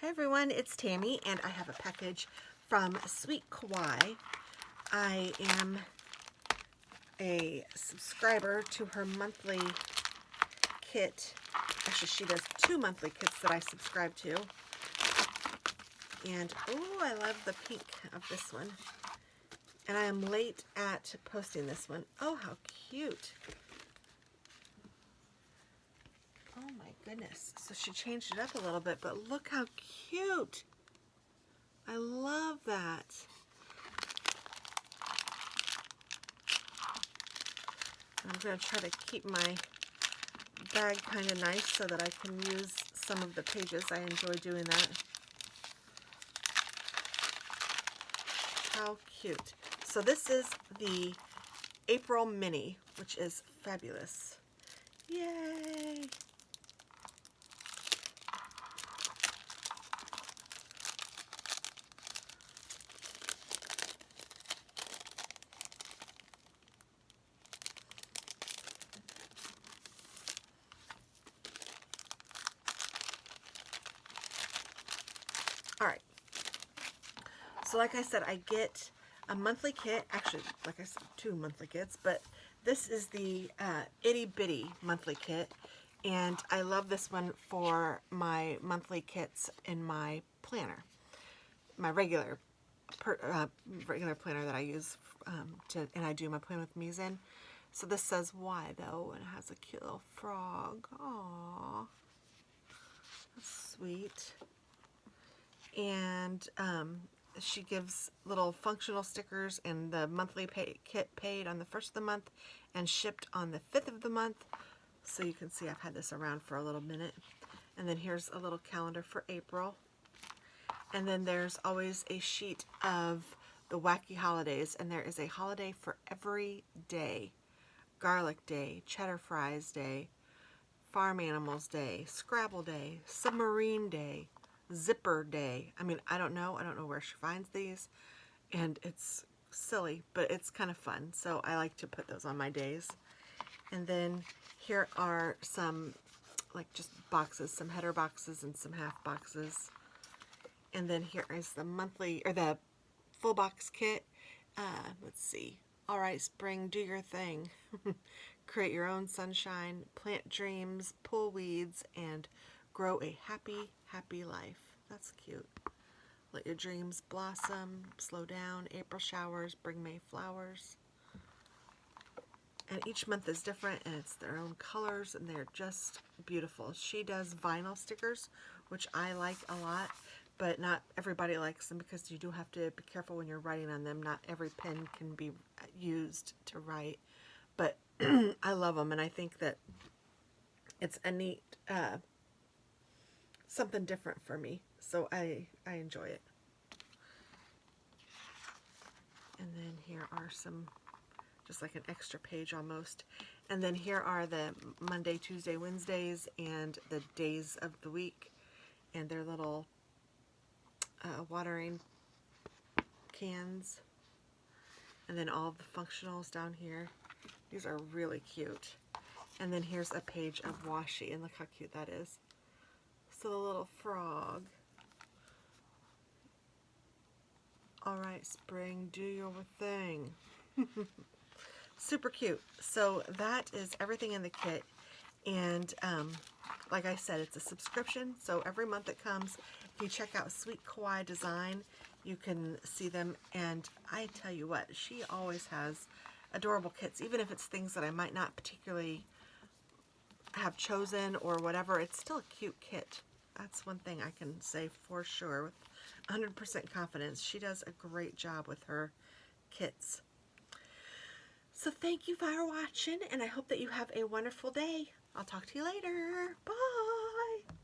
Hi everyone, it's Tammy and I have a package from Sweet Kawaii. I am a subscriber to her monthly kit. Actually, she does 2 monthly kits that I subscribe to. And, oh, I love the pink of this one. And I am late at posting this one. Oh, how cute. Oh my goodness. So she changed it up a little bit, but look how cute. I love that. I'm going to try to keep my bag kind of nice so that I can use some of the pages. I enjoy doing that. How cute. So this is the April Mini, which is fabulous. Yay! All right. So like I said, I get a monthly kit. Actually, like I said, 2 monthly kits, but this is the Itty Bitty monthly kit. And I love this one for my monthly kits in my planner, my regular planner that I use and I do my Plan With Me's in. So this says why though, and it has a cute little frog. Aww, that's sweet. And she gives little functional stickers, and the monthly kit paid on the 1st of the month and shipped on the 5th of the month. So you can see I've had this around for a little minute. And then here's a little calendar for April. And then there's always a sheet of the wacky holidays, and there is a holiday for every day. Garlic Day, Cheddar Fries Day, Farm Animals Day, Scrabble Day, Submarine Day, Zipper Day. I mean, I don't know where she finds these, and it's silly, but it's kind of fun, so I like to put those on my days. And then here are some, like, just boxes, some header boxes and some half boxes. And then here is the monthly, or the full box kit. Let's see. All right, spring, do your thing. Create your own sunshine, plant dreams, pull weeds, and grow a happy, happy life. That's cute. Let your dreams blossom, slow down, April showers, bring May flowers. And each month is different, and it's their own colors, and they're just beautiful. She does vinyl stickers, which I like a lot, but not everybody likes them because you do have to be careful when you're writing on them. Not every pen can be used to write, but I love them, and I think that it's a neat, something different for me, so I enjoy it. And then here are some, just like an extra page almost. And then here are the Monday, Tuesday, Wednesdays, and the days of the week, and their little watering cans. And then all of the functionals down here. These are really cute. And then here's a page of washi, and look how cute that is. So the little frog. All right, spring, do your thing. Super cute. So that is everything in the kit. And like I said, it's a subscription. So every month it comes. If you check out Sweet Kawaii Design, you can see them. And I tell you what, she always has adorable kits, even if it's things that I might not particularly have chosen or whatever. It's still a cute kit. That's one thing I can say for sure with 100% confidence. She does a great job with her kits. So thank you for watching, and I hope that you have a wonderful day. I'll talk to you later. Bye!